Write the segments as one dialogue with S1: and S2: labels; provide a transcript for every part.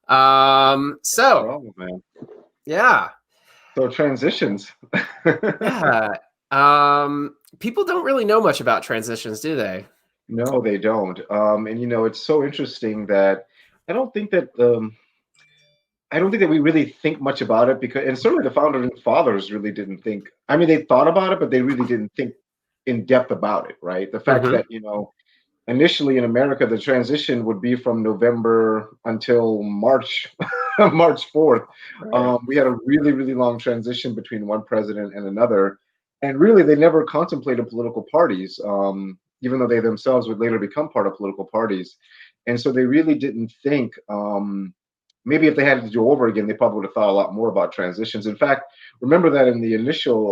S1: So
S2: Oh man.
S1: yeah,
S2: So transitions.
S1: yeah. People don't really know much about transitions, do they?
S2: No, they don't. And it's so interesting that I don't think that I don't think that we really think much about it because, and certainly the founding fathers really didn't think. I mean, they thought about it, but they really didn't think in depth about it, right? The fact
S1: Hmm.
S2: that initially in America, the transition would be from November until March, March 4th.
S1: Right.
S2: We had a really, really long transition between one president and another. And really, they never contemplated political parties, even though they themselves would later become part of political parties. And so they really didn't think, maybe if they had to do over again, they probably would have thought a lot more about transitions. In fact, remember that in the initial,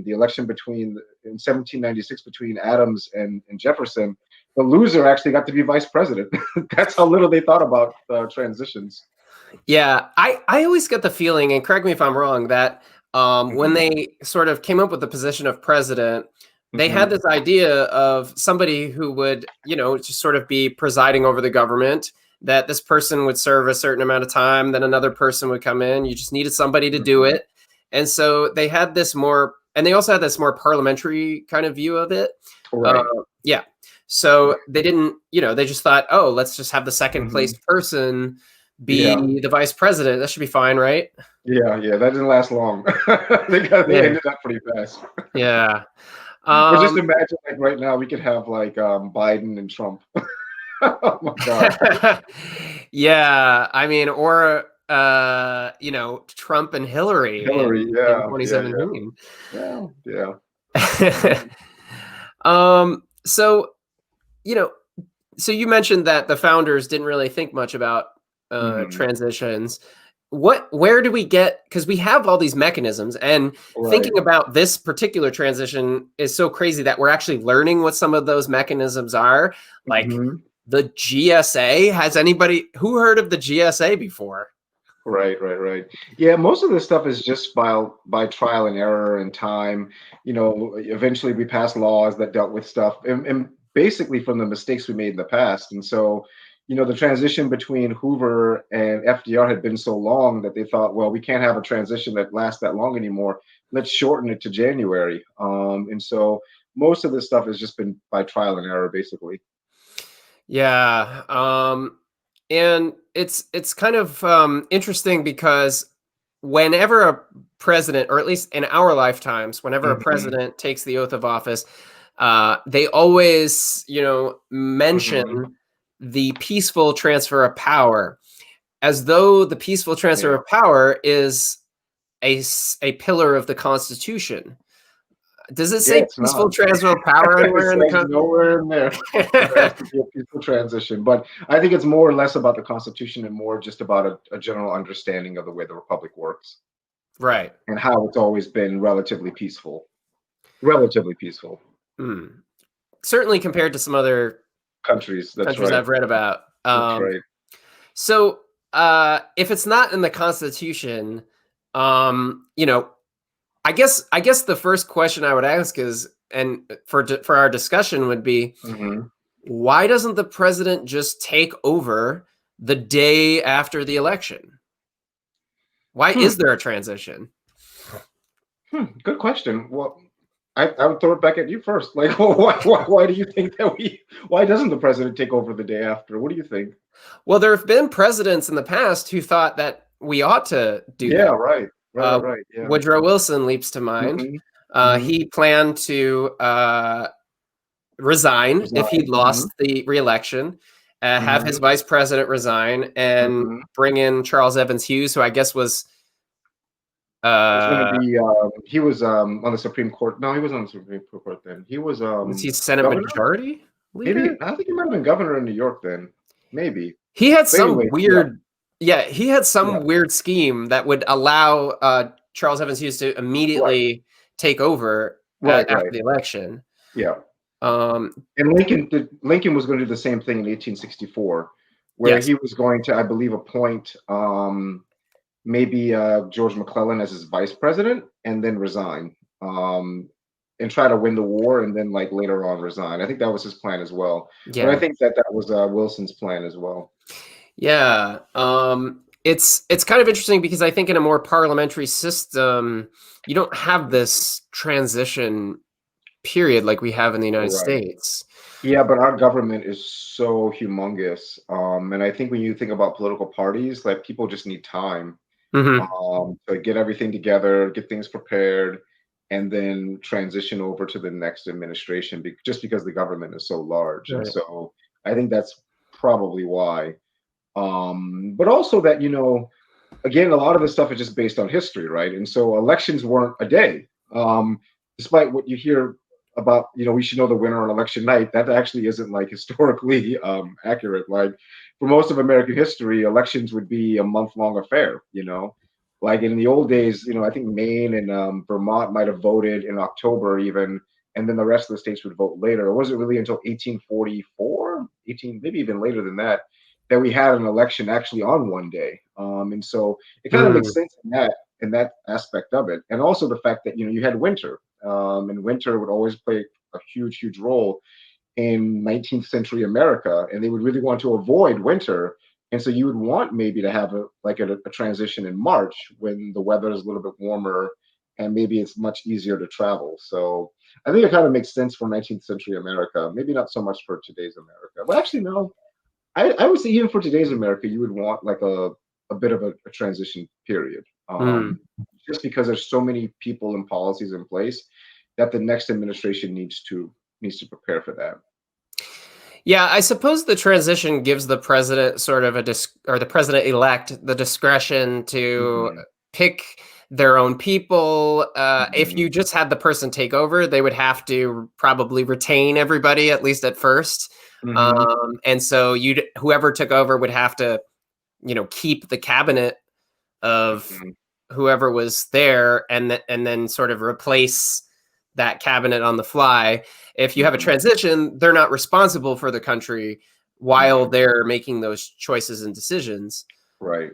S2: the election in 1796 between Adams and Jefferson, the loser actually got to be vice president. That's how little they thought about transitions.
S1: Yeah, I always get the feeling, and correct me if I'm wrong, that when
S2: Hmm.
S1: they sort of came up with the position of president, they had
S2: Hmm.
S1: this idea of somebody who would, just sort of be presiding over the government, that this person would serve a certain amount of time, then another person would come in. You just needed somebody to do
S2: Hmm.
S1: it. And so they had this more, and they also had this more parliamentary kind of view of it. Uh,
S2: Right.
S1: yeah. So
S2: Right.
S1: they didn't, they just thought, oh, let's just have the second
S2: Hmm.
S1: place person
S2: Yeah.
S1: be the vice president. That should be fine, right?
S2: Yeah. Yeah. That didn't last long. They
S1: Yeah.
S2: ended up pretty fast.
S1: Yeah.
S2: But just
S1: Um,
S2: imagine, like right now, we could have like Biden and Trump. Oh my God.
S1: yeah. I mean, or, Trump and Hillary
S2: Hillary.
S1: in
S2: Yeah. Yeah. Yeah.
S1: 2017.
S2: Yeah. Yeah. Mhm.
S1: So, you know, so you mentioned that the founders didn't really think much about
S2: Mhm.
S1: transitions. Where do we get, because we have all these mechanisms, and
S2: Right.
S1: thinking about this particular transition is so crazy that we're actually learning what some of those mechanisms are. Like
S2: Mhm.
S1: the GSA. Has anybody who heard of the GSA before?
S2: Right, right, right. Yeah, most of this stuff is just by trial and error and time. Eventually we passed laws that dealt with stuff and basically from the mistakes we made in the past. And so, the transition between Hoover and FDR had been so long that they thought, well, we can't have a transition that lasts that long anymore. Let's shorten it to January. And so most of this stuff has just been by trial and error, basically.
S1: Yeah. And it's kind of interesting because whenever a president, or at least in our lifetimes, whenever a
S2: Hmm.
S1: president takes the oath of office, they always, mention
S2: Hmm.
S1: the peaceful transfer of power, as though the peaceful transfer
S2: Yeah.
S1: of power is a pillar of the Constitution. Does it
S2: Yeah,
S1: say
S2: it's not.
S1: peaceful transfer of power
S2: It
S1: anywhere in the
S2: says
S1: Constitution?
S2: nowhere in there that there has to be a peaceful transition. But I think it's more or less about the Constitution and more just about a general understanding of the way the Republic works
S1: Right.
S2: and how it's always been relatively peaceful. Relatively peaceful.
S1: Hmm. Certainly compared to some other
S2: Countries, that's
S1: countries
S2: right.
S1: I've read about.
S2: That's right.
S1: So if it's not in the Constitution, you know, I guess the first question I would ask is, and for our discussion would be,
S2: Hmm.
S1: why doesn't the president just take over the day after the election? Why
S2: Hmm.
S1: is there a transition?
S2: Good question. Well, I would throw it back at you first. Like, why do you think that why doesn't the president take over the day after? What do you think?
S1: Well, there have been presidents in the past who thought that we ought to do
S2: Yeah,
S1: that.
S2: right. Right, right,
S1: Uh,
S2: right. Yeah.
S1: Woodrow Wilson leaps to mind.
S2: Hmm. Hmm.
S1: He planned to resign if he
S2: Resign. Hmm.
S1: lost the reelection, have his
S2: Hmm.
S1: vice president resign, and
S2: Hmm.
S1: bring in Charles Evans Hughes, who I guess was
S2: Was going to
S1: uh,
S2: be he was on the Supreme Court. No, he wasn't on the Supreme Court then. He was
S1: was he Senate
S2: governor.
S1: Majority
S2: Maybe
S1: Leader?
S2: I think he might have been governor in New York then. Maybe.
S1: He had
S2: But
S1: some
S2: anyway, yeah,
S1: weird, yeah, he had
S2: yeah,
S1: some weird scheme that would allow Charles Evans Hughes to
S2: right,
S1: immediately take over
S2: right,
S1: after
S2: right.
S1: the election.
S2: Yeah.
S1: Um,
S2: And Lincoln was going to do the same thing in 1864, where
S1: yes,
S2: he was going to, I believe, appoint maybe George McClellan as his vice president and then resign. And try to win the war and then like later on resign. I think that was his plan as well. But I
S1: yeah,
S2: think that was Wilson's plan as well.
S1: yeah. it's kind of interesting because I think in a more parliamentary system, you don't have this transition period like we have in the United
S2: Right.
S1: States.
S2: Yeah, but our government is so humongous. And I think when you think about political parties, like people just need time
S1: Hmm.
S2: to get everything together, get things prepared, and then transition over to the next administration, just because the government is so large. And
S1: Right.
S2: so I think that's probably why. But also that, again, a lot of this stuff is just based on history, right? And so elections weren't a day. Despite what you hear about, we should know the winner on election night, that actually isn't like historically accurate. Like for most of American history, elections would be a month-long affair. Like in the old days, I think Maine and Vermont might have voted in October even, and then the rest of the states would vote later. It wasn't really until 1844, 18, maybe even later than that we had an election actually on one day. And so it kind of makes
S1: Mm,
S2: sense in that aspect of it. And also the fact that you had winter, and winter would always play a huge, huge role in 19th century America, and they would really want to avoid winter. And so you would want maybe to have a transition in March when the weather is a little bit warmer and maybe it's much easier to travel. So I think it kind of makes sense for 19th century America, maybe not so much for today's America. Well, actually, no, I would say even for today's America, you would want like a bit of a transition period,
S1: mm.
S2: just because there's so many people and policies in place that the next administration needs to prepare for that.
S1: Yeah, I suppose the transition gives the president sort of or the president elect the discretion to
S2: Hmm.
S1: pick their own people. If
S2: Hmm.
S1: you just had the person take over, they would have to probably retain everybody at least at first.
S2: Hmm.
S1: And so whoever took over would have to, keep the cabinet of
S2: Hmm.
S1: whoever was there and then sort of replace that cabinet on the fly. If you have a
S2: Hmm.
S1: transition, they're not responsible for the country while
S2: Hmm.
S1: they're making those choices and decisions.
S2: Right.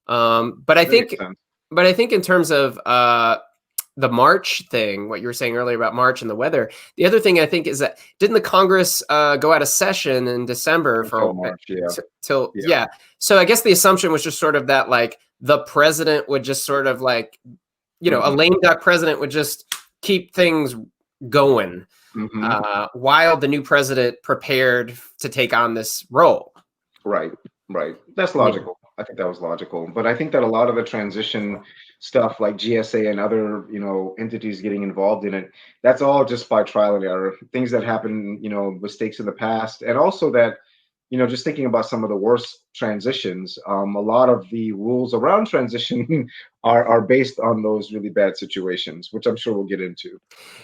S1: But I
S2: That makes
S1: think,
S2: sense.
S1: in terms of the March thing, what you were saying earlier about March and the weather, the other thing I think is that didn't the Congress go out of session in December
S2: Until
S1: for
S2: March, yeah.
S1: till
S2: Yeah.
S1: yeah? So I guess the assumption was just sort of that like the president would just sort of like a
S2: Hmm.
S1: lame duck president would just keep things going
S2: Hmm.
S1: while the new president prepared to take on this role.
S2: Right, right. That's
S1: Yeah.
S2: logical. I think that was logical. But I think that a lot of the transition stuff like GSA and other, entities getting involved in it, that's all just by trial and error. Things that happen, mistakes in the past. And also that, just thinking about some of the worst transitions, a lot of the rules around transition are based on those really bad situations, which I'm sure we'll get into.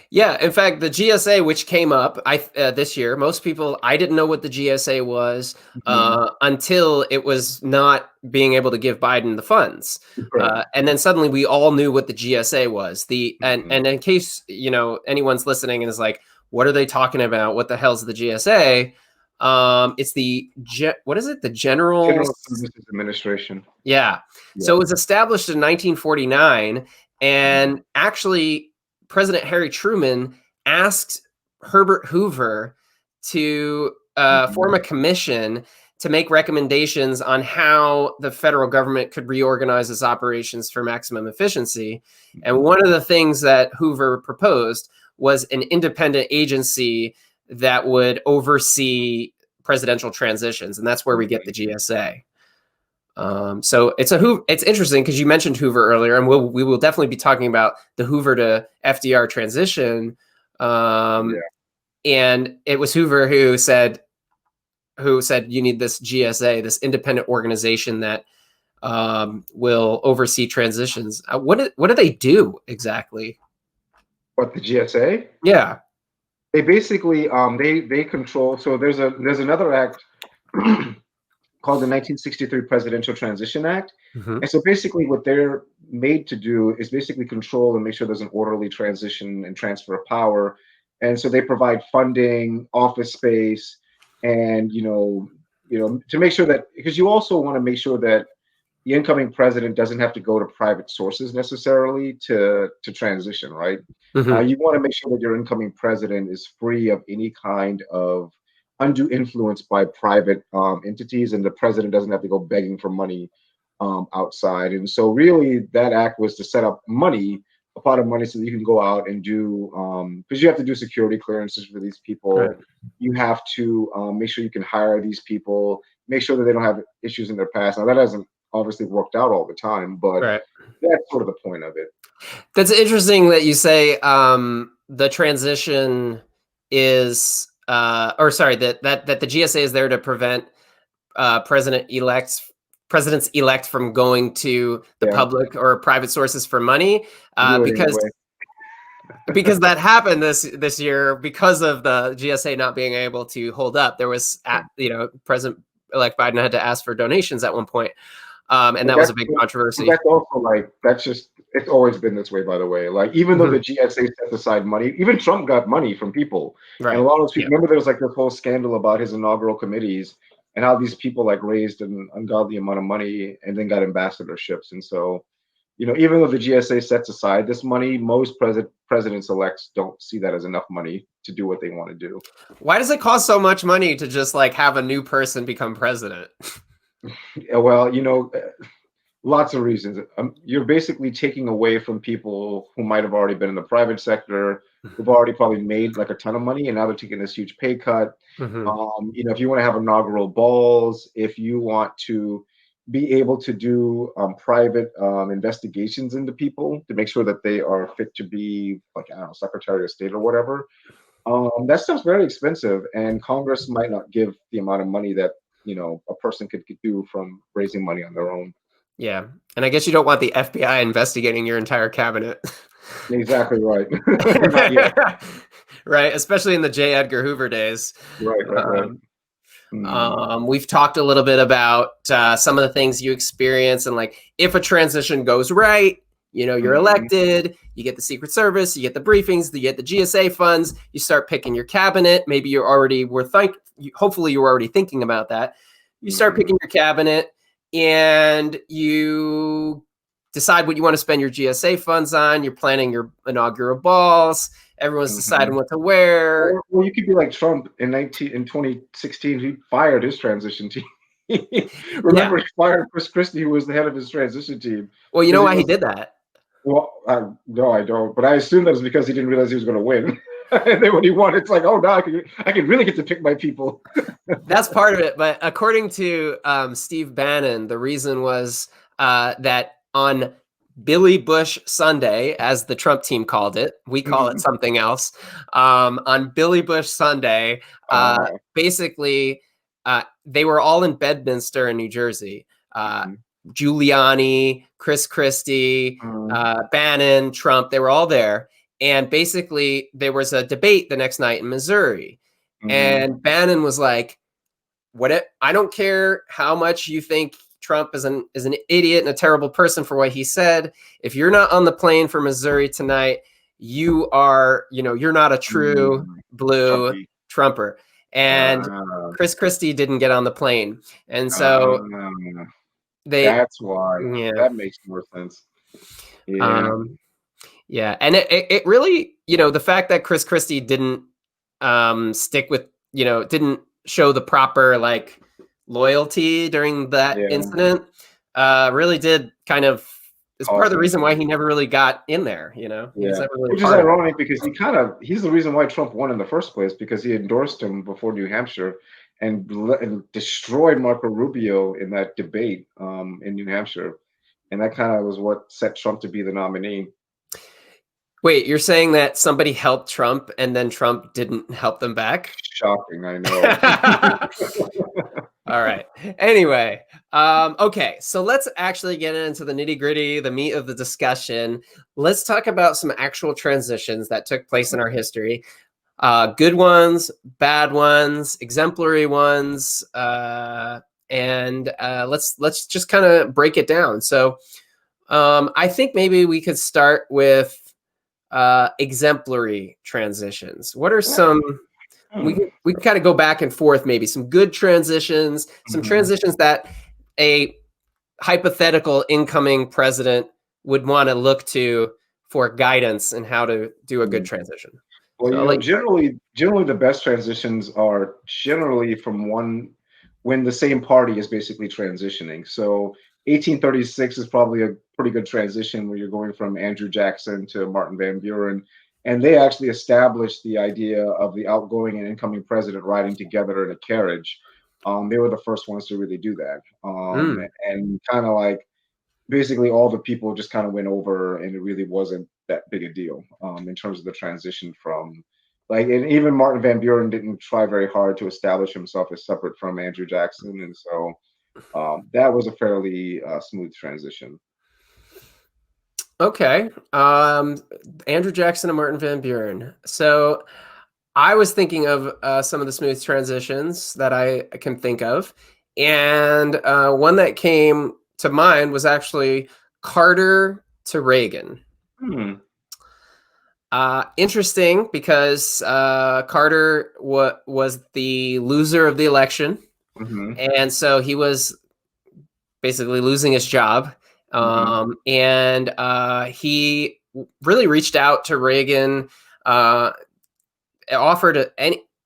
S1: Yeah, in fact, the GSA, which came up this year, most people I didn't know what the GSA was
S2: Mhm.
S1: until it was not being able to give Biden the funds,
S2: Right.
S1: and then suddenly we all knew what the GSA was. And
S2: Mhm.
S1: in case anyone's listening and is like, "What are they talking about? What the hell's the GSA?" It's what is it? The General.
S2: General Services Administration.
S1: Yeah. So
S2: Yeah.
S1: it was established in 1949,
S2: Mhm.
S1: and actually, President Harry Truman asked Herbert Hoover to
S2: Mhm.
S1: form a commission to make recommendations on how the federal government could reorganize its operations for maximum efficiency. And
S2: Mhm.
S1: one of the things that Hoover proposed was an independent agency that would oversee presidential transitions, and that's where we get the
S2: Mhm.
S1: GSA. So it's interesting because you mentioned Hoover earlier, and we will definitely be talking about the Hoover to FDR transition. Um,
S2: Yeah.
S1: and it was Hoover who said you need this GSA, this independent organization that will oversee transitions. What do they do exactly?
S2: But the GSA,
S1: Yeah.
S2: they basically they control. So there's another act called the 1963 Presidential Transition Act.
S1: Hmm.
S2: And so basically what they're made to do is basically control and make sure there's an orderly transition and transfer of power. And so they provide funding, office space, and to make sure that, because you also want to make sure that the incoming president doesn't have to go to private sources necessarily to transition, right?
S1: Hmm.
S2: You want to make sure that your incoming president is free of any kind of undue influence by private entities, and the president doesn't have to go begging for money outside. And so really that act was to set up money, a pot of money, so that you can go out and do, because you have to do security clearances for these
S1: Right.
S2: people. You have to make sure you can hire these people, make sure that they don't have issues in their past. Now that hasn't obviously worked out all the time, but
S1: Right.
S2: that's sort of the point of it.
S1: That's interesting that you say the transition is, or sorry, that the GSA is there to prevent presidents elect from going to the
S2: Yeah,
S1: public or private sources for money,
S2: do it
S1: because
S2: anyway.
S1: that happened this year because of the GSA not being able to hold up. There was, President-elect Biden had to ask for donations at one point, and
S2: But
S1: that was a big controversy.
S2: that's also like, that's just, it's always been this way, by the way. Like, even though
S1: Mhm.
S2: the GSA sets aside money, even Trump got money from people. And a
S1: Right.
S2: lot of those people,
S1: Yeah.
S2: remember there was like this whole scandal about his inaugural committees and how these people like raised an ungodly amount of money and then got ambassadorships. And so, even though the GSA sets aside this money, most presidents elects don't see that as enough money to do what they want to do.
S1: Why does it cost so much money to just like have a new person become president?
S2: Yeah, well, lots of reasons. You're basically taking away from people who might have already been in the private sector, who've already probably made like a ton of money, and now they're taking this huge pay cut.
S1: Mhm.
S2: If you want to have inaugural balls, if you want to be able to do private investigations into people to make sure that they are fit to be, like, I don't know, Secretary of State or whatever, that stuff's very expensive, and Congress might not give the amount of money that a person could do from raising money on their own.
S1: Yeah, and I guess you don't want the FBI investigating your entire cabinet.
S2: Exactly right. Not yet.
S1: Right, especially in the J. Edgar Hoover days.
S2: Right, right, right.
S1: Um,
S2: Mm,
S1: we've talked a little bit about some of the things you experience, and like if a transition goes right, you're
S2: mhm,
S1: elected, you get the Secret Service, you get the briefings, you get the GSA funds, you start picking your cabinet. Maybe you already hopefully you were already thinking about that. You start
S2: mhm,
S1: picking your cabinet, and you decide what you want to spend your GSA funds on. You're planning your inaugural balls. Everyone's deciding
S2: mhm.
S1: what to wear.
S2: Or you could be like Trump in 2016. He fired his transition team.
S1: Yeah.
S2: Remember, he fired Chris Christie, who was the head of his transition team,
S1: Well, you know
S2: because he
S1: why he
S2: was,
S1: did that?
S2: well, no, I don't. But I assume that was because he didn't realize he was going to win. And then when he won, it's like, oh, now I can really get to pick my people.
S1: That's part of it. But according to Steve Bannon, the reason was that on Billy Bush Sunday, as the Trump team called it, we call it
S2: Mhm.
S1: something else. On Billy Bush Sunday,
S2: Uh,
S1: basically, they were all in Bedminster in New Jersey.
S2: mhm,
S1: Giuliani, Chris Christie,
S2: mhm,
S1: Bannon, Trump, they were all there. And basically, there was a debate the next night in Missouri.
S2: mhm,
S1: And Bannon was like, I don't care how much you think Trump is an idiot and a terrible person for what he said. If you're not on the plane for Missouri tonight, you're not a true
S2: mhm.
S1: blue
S2: Trumpy.
S1: Trumper. And
S2: Ah,
S1: Chris Christie didn't get on the plane. And so
S2: ah,
S1: they
S2: that's why.
S1: yeah.
S2: That makes more sense. Yeah.
S1: Um yeah, and it really, the fact that Chris Christie didn't stick with, didn't show the proper like loyalty during that
S2: Yeah.
S1: incident, really did kind of is part of
S2: Cost
S1: the
S2: him
S1: reason why
S2: some.
S1: he never really got in there. He was
S2: Yeah.
S1: never really
S2: Which is
S1: part of it.
S2: ironic because he's the reason why Trump won in the first place, because he endorsed him before New Hampshire and destroyed Marco Rubio in that debate in New Hampshire. And that kind of was what set Trump to be the nominee.
S1: Wait, you're saying that somebody helped Trump and then Trump didn't help them back?
S2: Shocking, I know.
S1: All right. Anyway, okay, so let's actually get into the nitty gritty, the meat of the discussion. Let's talk about some actual transitions that took place in our history. Good ones, bad ones, exemplary ones, and let's just kind of break it down. So, I think maybe we could start with exemplary transitions. What are some
S2: Hmm.
S1: we can kind of go back and forth, maybe some good transitions, some
S2: Mhm.
S1: transitions that a hypothetical incoming president would want to look to for guidance and how to do a good
S2: Mm.
S1: transition.
S2: Well,
S1: So I'll let you start.
S2: generally the best transitions are generally from one when the same party is basically transitioning. So 1836 is probably a pretty good transition where you're going from Andrew Jackson to Martin Van Buren. And they actually established the idea of the outgoing and incoming president riding together in a carriage. They were the first ones to really do that.
S1: Mm.
S2: And kind of like basically all the people just kind of went over, and it really wasn't that big a deal in terms of the transition from like, and even Martin Van Buren didn't try very hard to establish himself as separate from Andrew Jackson, and so that was a fairly smooth transition.
S1: Okay. Andrew Jackson and Martin Van Buren. So I was thinking of some of the smooth transitions that I can think of. And one that came to mind was actually Carter to Reagan.
S2: Hmm.
S1: Interesting because Carter was the loser of the election.
S2: Hmm.
S1: And so he was basically losing his job.
S2: Hmm.
S1: And he really reached out to Reagan, offered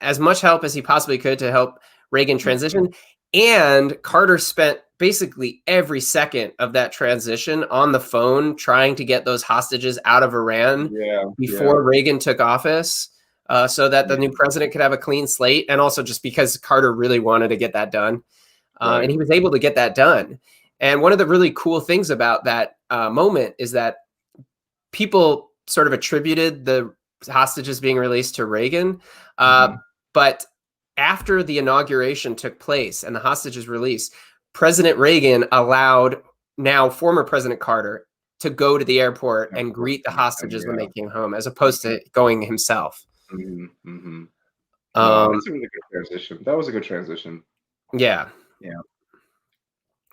S1: as much help as he possibly could to help Reagan transition. And Carter spent basically every second of that transition on the phone trying to get those hostages out of Iran
S2: Yeah, yeah,
S1: before Reagan took office, so that the new president could have a clean slate. And also just because Carter really wanted to get that done. And he was able to get that done. And one of the really cool things about that moment is that people sort of attributed the hostages being released to Reagan. But after the inauguration took place and the hostages released, President Reagan allowed now former President Carter to go to the airport and greet the hostages when they came home, as opposed to going himself.
S2: No, that's a really good transition. That was a good transition.
S1: Yeah.
S2: Yeah.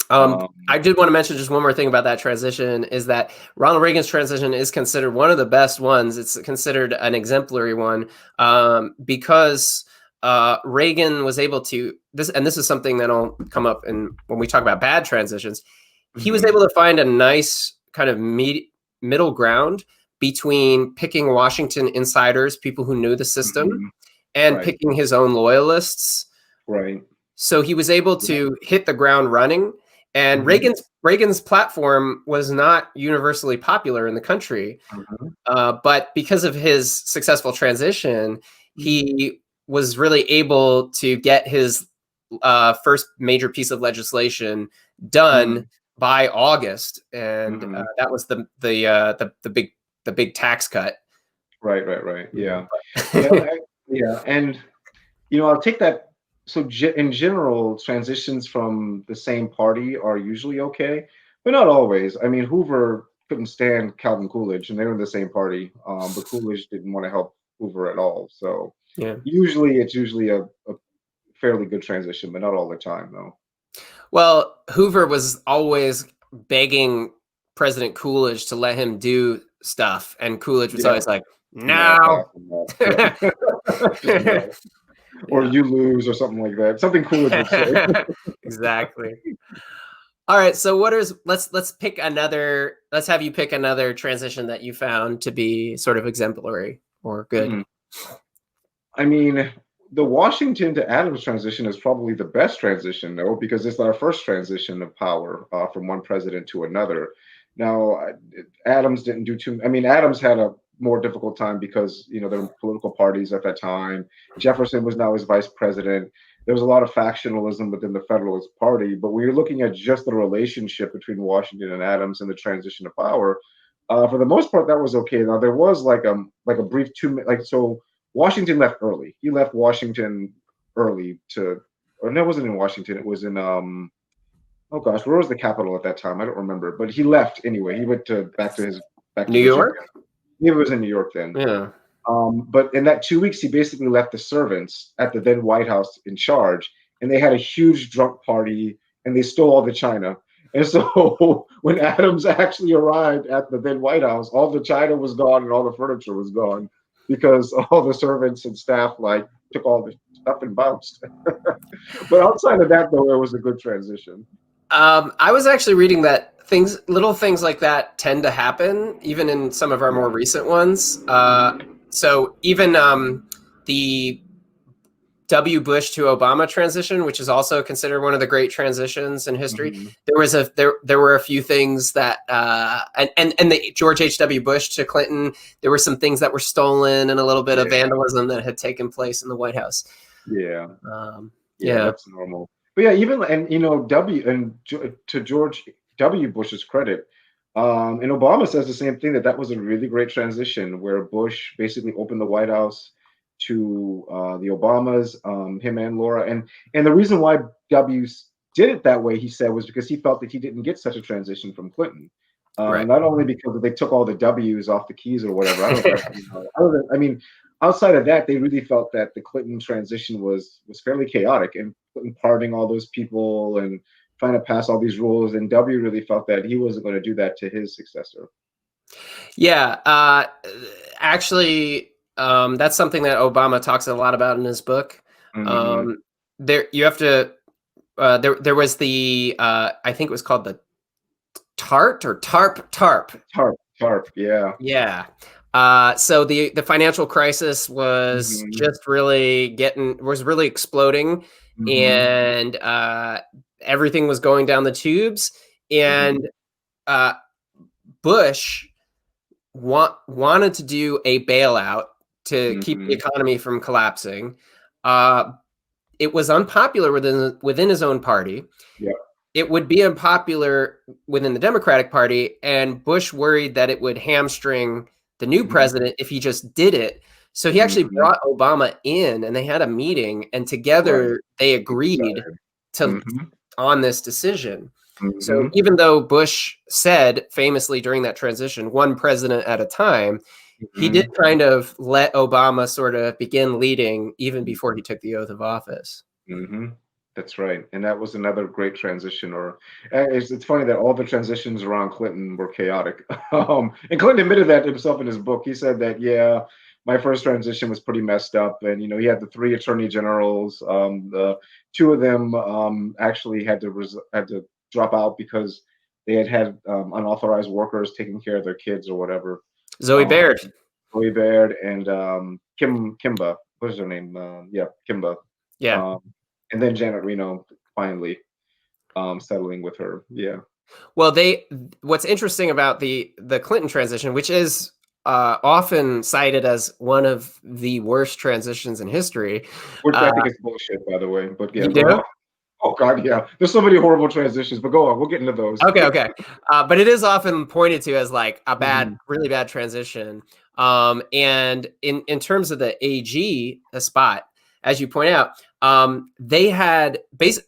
S1: I did want to mention just one more thing about that transition is that Ronald Reagan's transition is considered one of the best ones. It's considered an exemplary one because Reagan was able to and this is something that'll come up when we talk about bad transitions. He was able to find a nice kind of middle ground between picking Washington insiders, people who knew the system, and picking his own loyalists.
S2: Right.
S1: So he was able to hit the ground running. And Reagan's platform was not universally popular in the country, but because of his successful transition, he was really able to get his first major piece of legislation done by August, and that was the big tax cut.
S2: Right. Yeah. Yeah. And I'll take that. So in general, transitions from the same party are usually okay, but not always. I mean, Hoover couldn't stand Calvin Coolidge, and they were in the same party, but Coolidge didn't want to help Hoover at all. So usually it's a fairly good transition, but not all the time, though.
S1: Well, Hoover was always begging President Coolidge to let him do stuff, and Coolidge was always like, "No."
S2: Or you lose, or something like that. Something Coolidge would say.
S1: Exactly. All right. So let's pick another. Let's have you pick another transition that you found to be sort of exemplary or good.
S2: I mean, the Washington to Adams transition is probably the best transition, though, because it's our first transition of power from one president to another. Now, Adams didn't do too. I mean, Adams had a more difficult time because there were political parties at that time. Jefferson was now his vice president. There was a lot of factionalism within the Federalist Party, but when you're looking at just the relationship between Washington and Adams and the transition of power, for the most part, that was okay. Now there was like a brief 2 minute so Washington left early. He left Washington early or no, it wasn't in Washington. It was in oh gosh, where was the capital at that time? I don't remember, but he left anyway. He went back to
S1: New York.
S2: It was in New York then.
S1: Yeah.
S2: But in that 2 weeks, he basically left the servants at the then White House in charge, and they had a huge drunk party, and they stole all the china. And so when Adams actually arrived at the then White House, all the china was gone and all the furniture was gone because all the servants and staff took all the stuff and bounced. But outside of that, though, it was a good transition.
S1: I was actually reading that little things like that tend to happen even in some of our more recent ones. So even the W. Bush to Obama transition, which is also considered one of the great transitions in history, there were a few things that and the George H.W. Bush to Clinton, there were some things that were stolen and a little bit of vandalism that had taken place in the White House.
S2: Yeah.
S1: Yeah,
S2: that's normal. But yeah, even and to George W. Bush's credit, and Obama says the same thing, that was a really great transition where Bush basically opened the White House to the Obamas, him and Laura, and the reason why W did it that way, he said, was because he felt that he didn't get such a transition from Clinton.
S1: right.
S2: Not only because they took all the W's off the keys or whatever. I don't know. I mean, outside of that, they really felt that the Clinton transition was fairly chaotic, and Clinton pardoning all those people and trying to pass all these rules. And W really felt that he wasn't going to do that to his successor.
S1: Yeah, actually, that's something that Obama talks a lot about in his book. There, you have to. There was the I think it was called the TARP. Yeah. Yeah. So the financial crisis was just really really exploding, and everything was going down the tubes, and Bush wanted to do a bailout to keep the economy from collapsing. It was unpopular within his own party.
S2: Yeah.
S1: It would be unpopular within the Democratic Party, and Bush worried that it would hamstring the new president if he just did it. So he actually brought Obama in, and they had a meeting, and together they agreed on this decision. So even though Bush said famously during that transition, one president at a time, he did kind of let Obama sort of begin leading even before he took the oath of office.
S2: That's right. And that was another great transition. Or it's funny that all the transitions around Clinton were chaotic. And Clinton admitted that himself in his book. He said that, yeah, my first transition was pretty messed up. And, he had the 3 attorney generals. The 2 of them actually had to drop out because they had unauthorized workers taking care of their kids or whatever.
S1: Zoe Baird
S2: and Kimba. What's her name? Kimba.
S1: Yeah.
S2: And then Janet Reno finally settling with her. Yeah.
S1: Well, what's interesting about the Clinton transition, which is often cited as one of the worst transitions in history.
S2: Which I think is bullshit, by the way. But yeah.
S1: You do?
S2: Oh God, yeah. There's so many horrible transitions, but go on. We'll get into those.
S1: Okay. But it is often pointed to as like a really bad transition. And in terms of the AG spot, as you point out, they had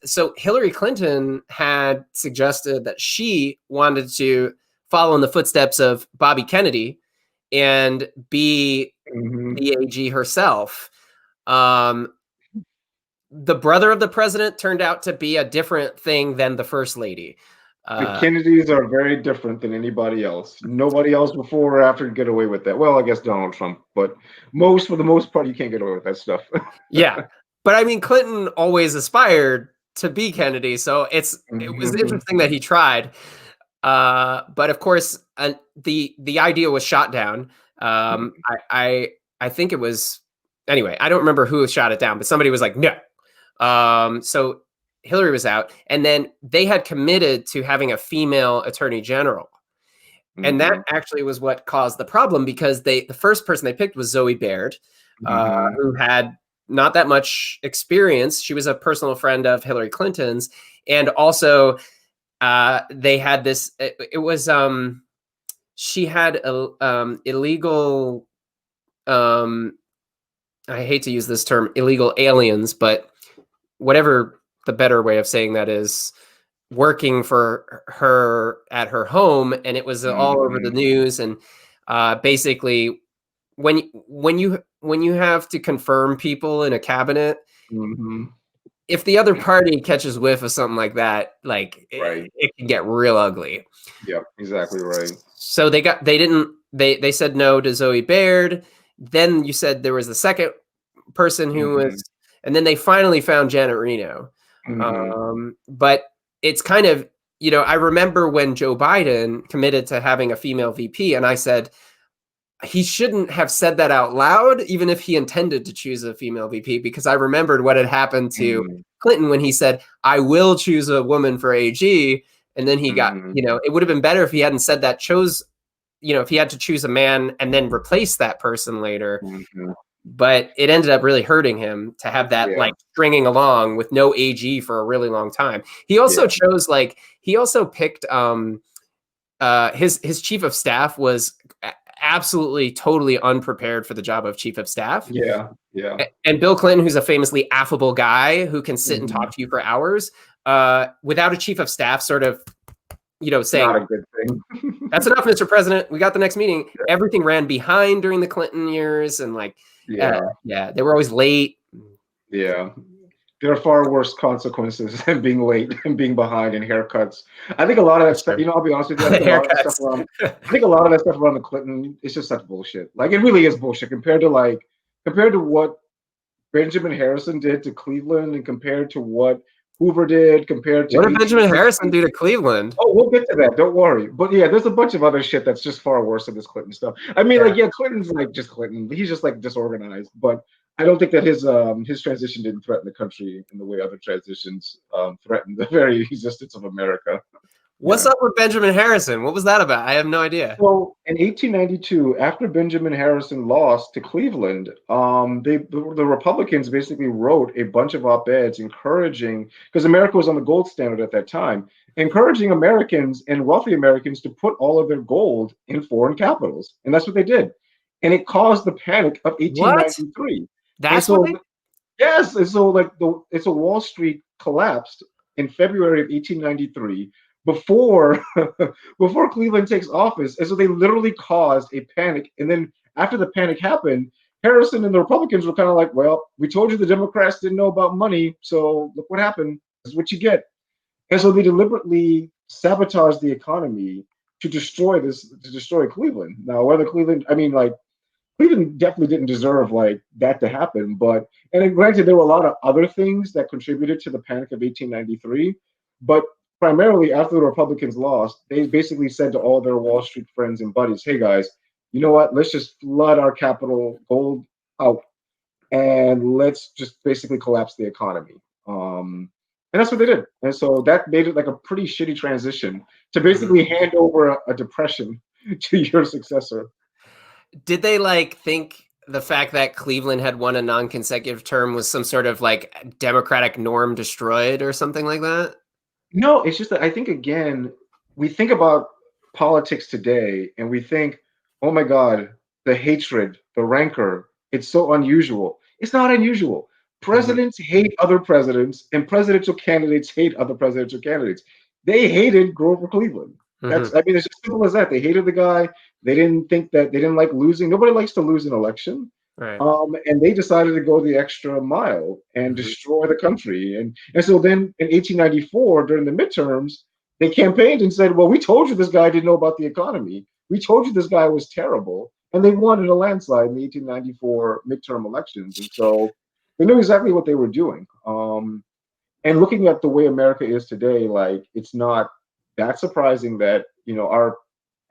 S1: so Hillary Clinton had suggested that she wanted to follow in the footsteps of Bobby Kennedy and be the AG herself. The brother of the president turned out to be a different thing than the first lady.
S2: The Kennedys are very different than anybody else. Nobody else before or after could get away with that. Well, I guess Donald Trump, but for the most part, you can't get away with that stuff.
S1: Yeah. But I mean, Clinton always aspired to be Kennedy. So it was interesting that he tried. But of course, the idea was shot down. I think it was, anyway, I don't remember who shot it down, but somebody was like, no. So Hillary was out, and then they had committed to having a female attorney general. And that actually was what caused the problem, because the first person they picked was Zoe Baird, who had not that much experience. She was a personal friend of Hillary Clinton's. And also they had this, it was, she had illegal, I hate to use this term, illegal aliens, but whatever the better way of saying that is, working for her at her home. And it was all over the news. And basically when you have to confirm people in a cabinet, if the other party catches whiff of something like that, like it can get real ugly.
S2: Yeah, exactly right.
S1: So they said no to Zoe Baird. Then you said there was the second person who was, and then they finally found Janet Reno. But it's kind of, I remember when Joe Biden committed to having a female VP, and I said, he shouldn't have said that out loud, even if he intended to choose a female VP, because I remembered what had happened to Clinton when he said, I will choose a woman for AG. And then he got, it would have been better if he hadn't said that, if he had to choose a man and then replace that person later. But it ended up really hurting him to have that like stringing along with no AG for a really long time. He also chose he also picked his chief of staff was absolutely totally unprepared for the job of chief of staff.
S2: Yeah.
S1: And Bill Clinton, who's a famously affable guy who can sit and talk to you for hours, without a chief of staff sort of saying,
S2: not a good thing.
S1: That's enough, Mr. President. We got the next meeting. Everything ran behind during the Clinton years, and they were always late.
S2: Yeah. There are far worse consequences than being late and being behind in haircuts. I think a lot of that stuff, I'll be honest with you, I think a lot of that stuff around the Clinton is just such bullshit. Like, it really is bullshit compared to what Benjamin Harrison did to Cleveland, and compared to what Hoover did, compared to
S1: what did Benjamin Harrison do to Cleveland?
S2: Oh, we'll get to that. Don't worry. But yeah, there's a bunch of other shit that's just far worse than this Clinton stuff. I mean, Clinton's just Clinton. He's just disorganized. But I don't think that his transition didn't threaten the country in the way other transitions threatened the very existence of America.
S1: What's up with Benjamin Harrison? What was that about? I have no idea.
S2: So in 1892, after Benjamin Harrison lost to Cleveland, the Republicans basically wrote a bunch of op-eds encouraging, because America was on the gold standard at that time, encouraging Americans and wealthy Americans to put all of their gold in foreign capitals. And that's what they did. And it caused the panic of 1893.
S1: What? That's what
S2: Yes. And so Wall Street collapsed in February of 1893. Before Cleveland takes office. And so they literally caused a panic. And then after the panic happened, Harrison and the Republicans were kind of like, well, we told you the Democrats didn't know about money, so look what happened. This is what you get. And so they deliberately sabotaged the economy to destroy Cleveland. Now, whether Cleveland definitely didn't deserve that to happen. And granted, there were a lot of other things that contributed to the panic of 1893, but primarily after the Republicans lost, they basically said to all their Wall Street friends and buddies, hey guys, you know what? Let's just flood our capital gold out, and let's just basically collapse the economy. And that's what they did. And so that made it a pretty shitty transition to basically hand over a depression to your successor.
S1: Did they think the fact that Cleveland had won a non-consecutive term was some sort of democratic norm destroyed or something like that?
S2: No, it's just that I think, again, we think about politics today and we think, oh my God, the hatred, the rancor, it's so unusual. It's not unusual. Presidents hate other presidents, and presidential candidates hate other presidential candidates. They hated Grover Cleveland. It's as simple as that. They hated the guy. They didn't like losing. Nobody likes to lose an election.
S1: Right.
S2: And they decided to go the extra mile and destroy the country. And so then in 1894, during the midterms, they campaigned and said, well, we told you this guy didn't know about the economy. We told you this guy was terrible. And they won in a landslide in the 1894 midterm elections. And so they knew exactly what they were doing. And looking at the way America is today, it's not that surprising that, our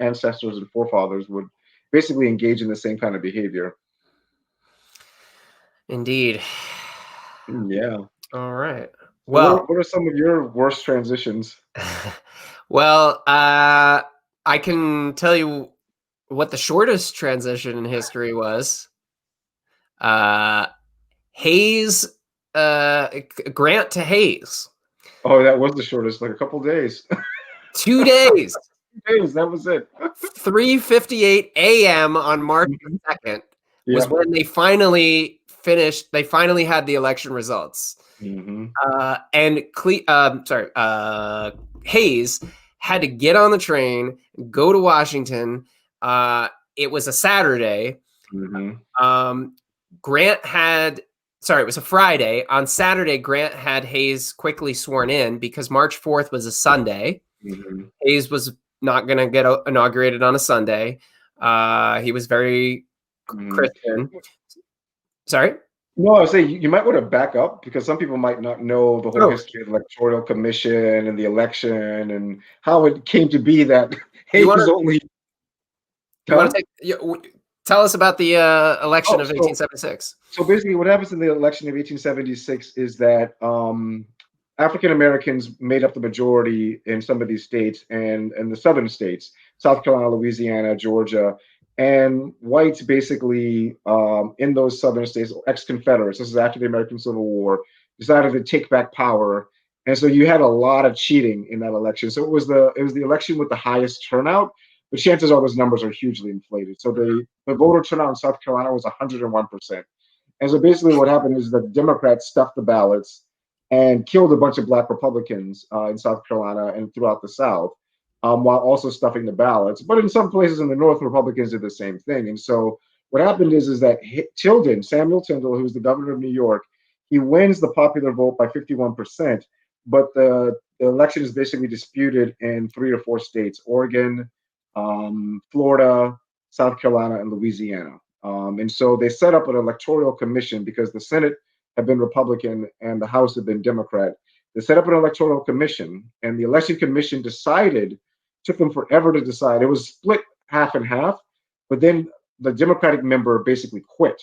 S2: ancestors and forefathers would basically engage in the same kind of behavior.
S1: Indeed.
S2: Yeah.
S1: All right.
S2: Well, what are some of your worst transitions?
S1: Well, I can tell you what the shortest transition in history was. Hayes, Grant to Hayes.
S2: Oh, that was the shortest, a couple days.
S1: 2 days.
S2: 2 days, that was it.
S1: 3:58 a.m. on March 2nd was when they finally finished. They finally had the election results. And Hayes had to get on the train, go to Washington. It was a Saturday. It was a Friday. On Saturday, Grant had Hayes quickly sworn in because March 4th was a Sunday. Hayes was not going to get inaugurated on a Sunday. He was very Christian. Sorry?
S2: No, I was saying you might want to back up because some people might not know the whole history of the Electoral Commission and the election and how it came to be that Hayes was only.
S1: Tell us about the election
S2: Oh,
S1: of 1876.
S2: so basically, what happens in the election of 1876 is that African Americans made up the majority in some of these states and the southern states, South Carolina, Louisiana, Georgia, and whites basically in those southern states, ex-Confederates. This is after the American Civil War, decided to take back power, and so you had a lot of cheating in that election. So it was the election with the highest turnout, but chances are those numbers are hugely inflated. So the voter turnout in South Carolina was 101%. And so basically, what happened is the Democrats stuffed the ballots and killed a bunch of Black Republicans in South Carolina and throughout the South, while also stuffing the ballots. But in some places in the North, Republicans did the same thing. And so what happened is that Samuel Tyndall, who's the governor of New York, he wins the popular vote by 51%. But the election is basically disputed in 3 or 4 states: Oregon, Florida, South Carolina, and Louisiana. And so they set up an electoral commission because the Senate had been Republican and the House had been Democrat. They set up an electoral commission, and the election commission took them forever to decide. It was split half and half, but then the Democratic member basically quit.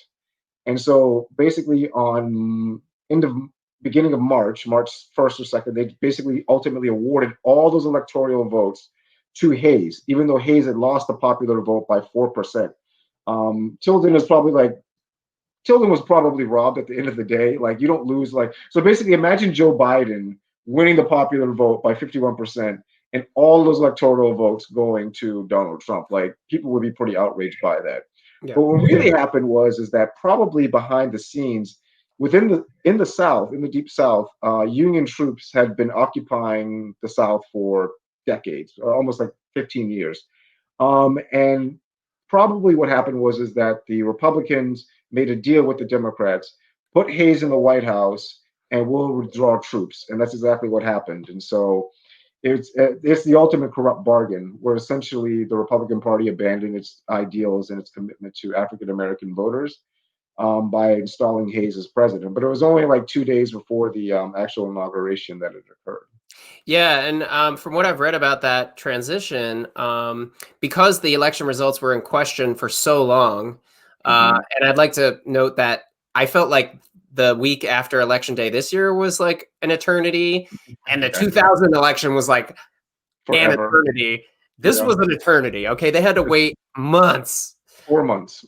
S2: And so basically on end of beginning of March 1st or 2nd, they basically ultimately awarded all those electoral votes to Hayes, even though Hayes had lost the popular vote by 4%. Tilden was probably robbed at the end of the day. Like, you don't lose, so basically imagine Joe Biden winning the popular vote by 51% and all those electoral votes going to Donald Trump. Like, people would be pretty outraged by that.
S1: Yeah.
S2: But what really happened is that probably behind the scenes, in the South, in the deep South, Union troops had been occupying the South for decades, almost like 15 years. And probably what happened is that the Republicans made a deal with the Democrats, put Hayes in the White House, and we'll withdraw troops. And that's exactly what happened. And so it's the ultimate corrupt bargain, where essentially the Republican Party abandoned its ideals and its commitment to African American voters by installing Hayes as president. But it was only like 2 days before the actual inauguration that it occurred.
S1: Yeah, and from what I've read about that transition, because the election results were in question for so long, and I'd like to note that I felt like the week after Election Day this year was like an eternity, and the 2000 election was like an
S2: Forever.
S1: eternity. This was an eternity. Okay, they had to wait months.
S2: 4 months.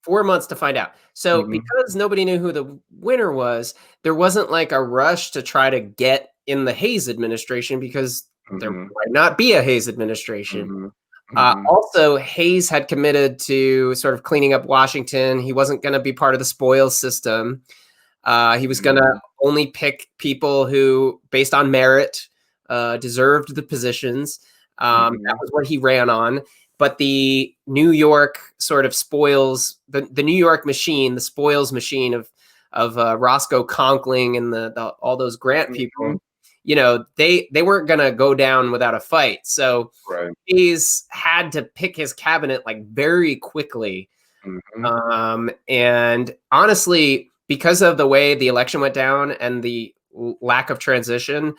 S1: 4 months to find out. So because nobody knew who the winner was, there wasn't like a rush to try to get in the Hayes administration because there might not be a Hayes administration. Also, Hayes had committed to sort of cleaning up Washington. He wasn't going to be part of the spoils system. He was going to only pick people who, based on merit, deserved the positions. That was what he ran on. But the New York sort of spoils, the New York machine, the spoils machine of Roscoe Conkling and all those Grant people, they weren't going to go down without a fight. So he's had to pick his cabinet like very quickly. And honestly, because of the way the election went down and the lack of transition,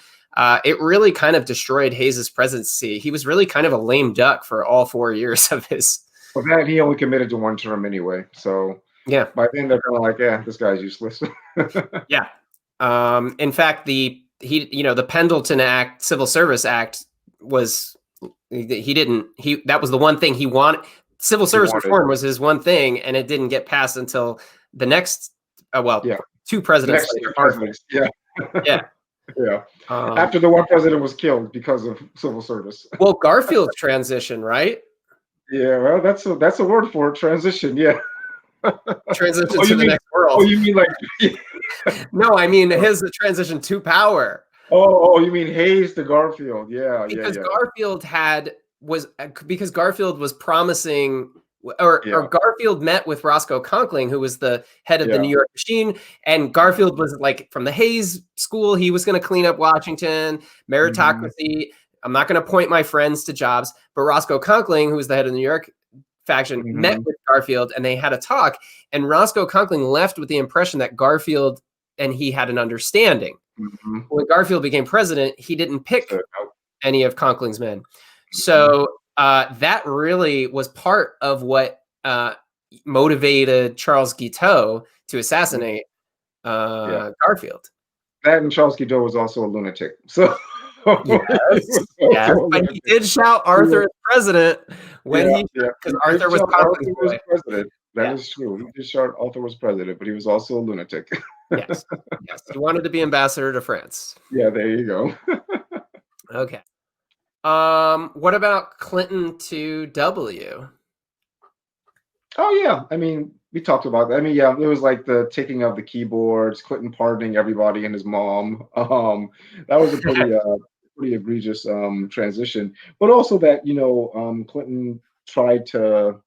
S1: it really kind of destroyed Hayes's presidency. He was really kind of a lame duck for all 4 years of his.
S2: Well, that he only committed to one term anyway. So
S1: yeah,
S2: by then they're kind of like, yeah, this guy's useless.
S1: Yeah. In fact, the Pendleton Act, Civil Service Act was that was the one thing he wanted. Civil service reform was his one thing, and it didn't get passed until the next, two presidents. Yeah.
S2: Yeah. After the one president was killed because of civil service.
S1: Well, Garfield transition, right?
S2: Yeah, well, that's a word for it. Transition. Yeah.
S1: Transition to the next world.
S2: Oh, you mean like?
S1: No, I mean his transition to power.
S2: Oh, you mean Hayes to Garfield? Yeah,
S1: because
S2: yeah.
S1: Because Garfield was promising. Or Garfield met with Roscoe Conkling, who was the head of the New York machine, and Garfield was like from the Hayes school. He was going to clean up Washington, meritocracy. I'm not going to appoint my friends to jobs, but Roscoe Conkling, who was the head of the New York faction, met with Garfield, and they had a talk. And Roscoe Conkling left with the impression that Garfield and he had an understanding. When Garfield became president, he didn't pick any of Conkling's men. So that really was part of what motivated Charles Guiteau to assassinate
S2: Yeah.
S1: Garfield.
S2: That and Charles Guiteau was also a lunatic. So he
S1: Yes,
S2: was also
S1: yes,
S2: a
S1: but he
S2: lunatic.
S1: did shout Arthur as president when
S2: Yeah,
S1: he
S2: yeah.
S1: because
S2: He
S1: Arthur
S2: did
S1: was
S2: shout
S1: Poppins'
S2: Arthur was
S1: boy.
S2: president. That
S1: Yeah,
S2: is true. He did shout Arthur was president, but he was also a lunatic.
S1: yes, yes. He wanted to be ambassador to France.
S2: Yeah, there you go.
S1: Okay. What about Clinton to W?
S2: Oh yeah, I mean, we talked about that. I mean, yeah, it was like the taking of the keyboards, Clinton pardoning everybody and his mom. That was a pretty egregious transition. But also that Clinton tried to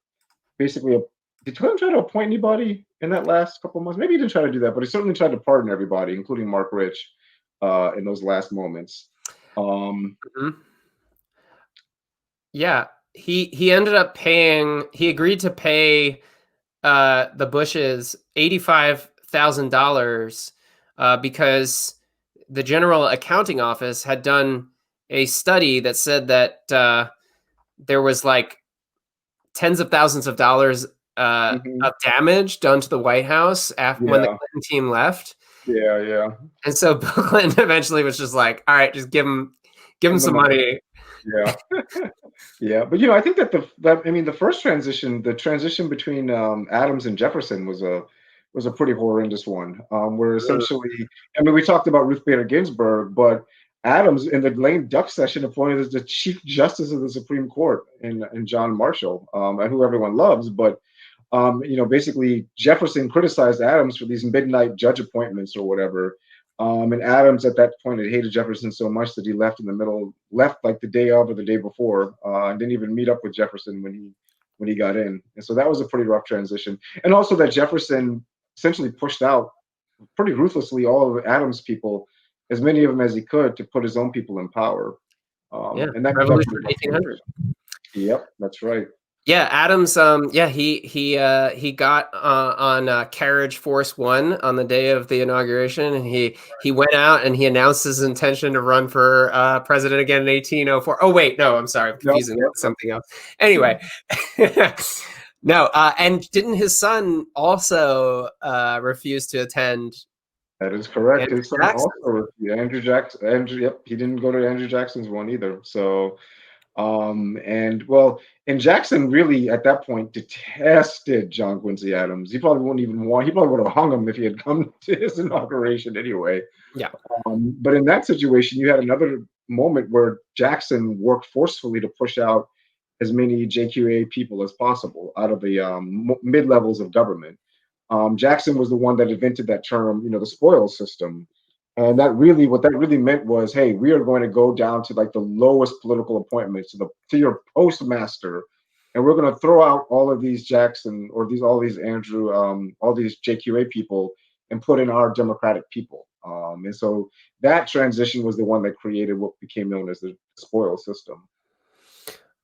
S2: basically did Clinton try to appoint anybody in that last couple of months? Maybe he didn't try to do that, but he certainly tried to pardon everybody, including Mark Rich, in those last moments.
S1: Mhm. Yeah, he ended up paying. He agreed to pay the Bushes $85,000 because the General Accounting Office had done a study that said that there was like tens of thousands of dollars
S2: Mhm.
S1: of damage done to the White House after when the
S2: Yeah,
S1: Clinton team left,
S2: yeah, yeah.
S1: and so Bill Clinton eventually was just like, "All right, just give him
S2: Give them
S1: some
S2: money.
S1: money."
S2: Yeah. Yeah, but I think that the first transition, the transition between Adams and Jefferson was a pretty horrendous one. Where
S1: Mm.
S2: essentially, I mean, we talked about Ruth Bader Ginsburg, but Adams in the lame duck session appointed as the Chief Justice of the Supreme Court in John Marshall, and who everyone loves. But basically Jefferson criticized Adams for these midnight judge appointments or whatever. And Adams at that point had hated Jefferson so much that he left like the day of or the day before, and didn't even meet up with Jefferson when he got in. And so that was a pretty rough transition. And also that Jefferson essentially pushed out pretty ruthlessly all of Adams' people, as many of them as he could, to put his own people in power.
S1: Yeah,
S2: And that was a
S1: Revolution
S2: pretty
S1: of
S2: rough
S1: 1800.
S2: transition. Yep, that's right.
S1: Yeah, Adams. Yeah, he got on Carriage Force One on the day of the inauguration, and he went out and he announced his intention to run for president again in 1804. Oh wait, no, I'm sorry, I'm
S2: Yep,
S1: confusing it
S2: yep,
S1: with something else. Anyway, no, and didn't his son also refuse to attend
S2: that is correct.
S1: Andrew
S2: His son
S1: Jackson?
S2: also, Andrew Jackson. Andrew, yep, he didn't go to Andrew Jackson's one either. So, and well, and Jackson really at that point detested John Quincy Adams. He probably wouldn't even want. He probably would have hung him if he had come to his inauguration anyway.
S1: Yeah.
S2: But in that situation, you had another moment where Jackson worked forcefully to push out as many JQA people as possible out of the mid levels of government. Jackson was the one that invented that term, the spoils system. And what that really meant was, hey, we are going to go down to like the lowest political appointments to your postmaster, and we're going to throw out all of these Jackson or all these Andrew, all these JQA people, and put in our Democratic people. And so that transition was the one that created what became known as the spoils system.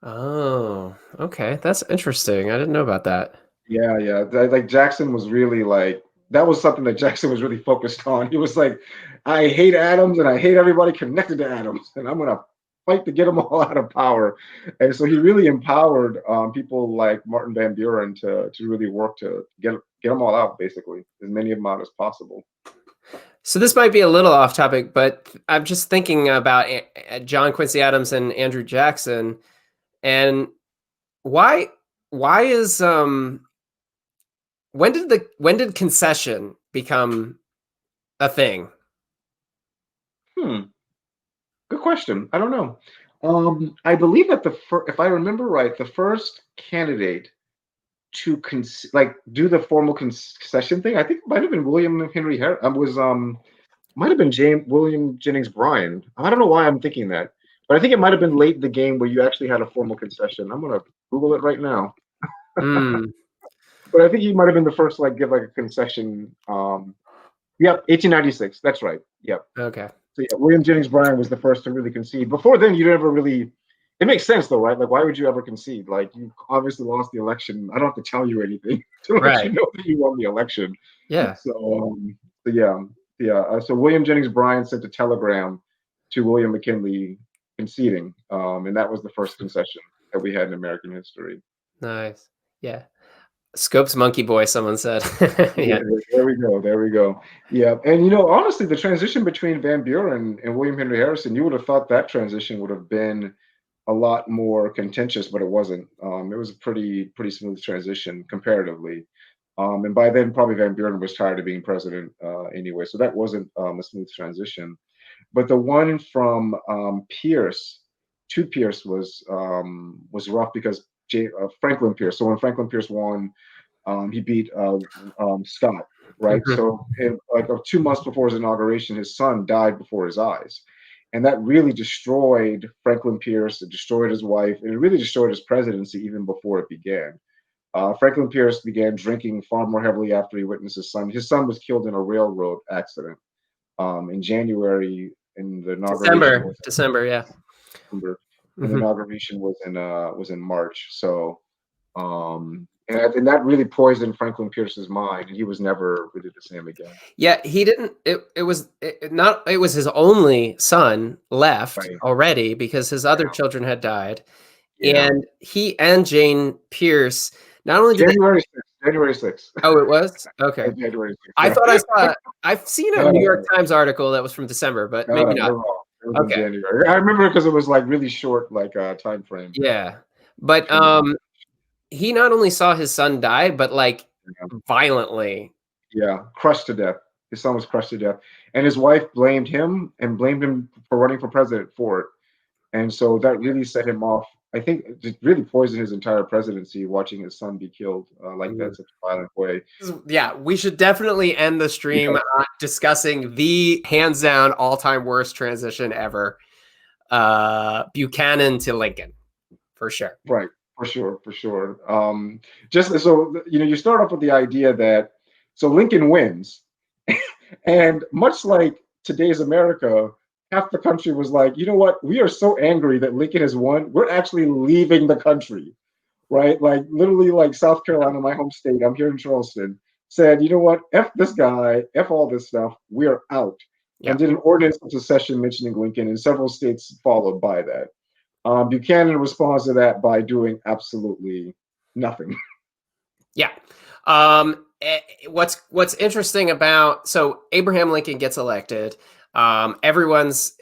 S1: Oh, okay, that's interesting. I didn't know about that.
S2: Yeah, yeah. Like Jackson was really like that was something that Jackson was really focused on. He was like, I hate Adams and I hate everybody connected to Adams, and I'm gonna fight to get them all out of power. And so he really empowered people like Martin Van Buren to really work to get them all out, basically, as many of them out as possible.
S1: So this might be a little off topic, but I'm just thinking about John Quincy Adams and Andrew Jackson, and why why is when did concession become a thing?
S2: Hmm. Good question. I don't know. I believe that if I remember right, the first candidate to do the formal concession thing. I think it might have been William Henry Harris. Was might have been James William Jennings Bryan. I don't know why I'm thinking that, but I think it might have been late in the game where you actually had a formal concession. I'm gonna Google it right now.
S1: Mm,
S2: But I think he might have been the first to give like a concession. Yep, 1896. That's right. Yep.
S1: okay.
S2: So yeah, William Jennings Bryan was the first to really concede. Before then, you never really. It makes sense though, right? Like, why would you ever concede? Like, you obviously lost the election. I don't have to tell you anything to let you
S1: Right.
S2: know that you won the election.
S1: Yeah.
S2: So yeah, yeah. So William Jennings Bryan sent a telegram to William McKinley conceding, and that was the first concession that we had in American history.
S1: Nice. Yeah. Scopes monkey boy, someone said.
S2: Yeah,
S1: Yeah.
S2: there we go. There we go. Yeah, and honestly, the transition between Van Buren and William Henry Harrison, you would have thought that transition would have been a lot more contentious, but it wasn't. It was a pretty smooth transition comparatively. And by then, probably Van Buren was tired of being president anyway, so that wasn't a smooth transition. But the one from Pierce to Pierce was rough because Franklin Pierce. So when Franklin Pierce won, he beat Scott, right?
S1: Mhm.
S2: So like 2 months before his inauguration, his son died before his eyes. And that really destroyed Franklin Pierce. It destroyed his wife, and it really destroyed his presidency even before it began. Franklin Pierce began drinking far more heavily after he witnessed his son. His son was killed in a railroad accident in January, and the inauguration was
S1: December, yeah.
S2: in December, and the
S1: Mhm.
S2: inauguration was in March. So and that really poisoned Franklin Pierce's mind, and he was never really the same again.
S1: Yeah, he didn't. It was not. It was his only son left
S2: Right.
S1: already because his other children had died,
S2: Yeah.
S1: and he and Jane Pierce not only did they.
S2: January 6th. January 6th.
S1: Oh, it was okay.
S2: January 6th.
S1: I
S2: Yeah.
S1: thought I saw. I've seen a
S2: No,
S1: New
S2: no,
S1: York
S2: no,
S1: Times article that was from December, but
S2: no,
S1: maybe
S2: no,
S1: not.
S2: you're wrong. It was in
S1: Okay,
S2: January. I remember because it was like really short, like time frame
S1: yeah, but
S2: between the
S1: he not only saw his son die, but like
S2: yeah,
S1: violently.
S2: yeah, crushed to death. His son was crushed to death, and his wife blamed him and blamed him for running for president for it. And so that really set him off. I think it just really poisoned his entire presidency watching his son be killed like that, such a violent way.
S1: Yeah, we should definitely end the stream
S2: Yeah,
S1: discussing the hands down all time worst transition ever. Buchanan to Lincoln, for sure.
S2: right. For sure, for sure. Just so you start off with the idea that so Lincoln wins, and much like today's America, half the country was like, you know what? We are so angry that Lincoln has won. We're actually leaving the country, right? Like literally, like South Carolina, my home state. I'm here in Charleston. Said, you know what? F this guy. F all this stuff. We are out.
S1: Yeah.
S2: And did an ordinance of secession mentioning Lincoln, and several states followed by that. Buchanan responds to that by doing absolutely nothing.
S1: Yeah. What's interesting about so Abraham Lincoln gets elected. Everyone's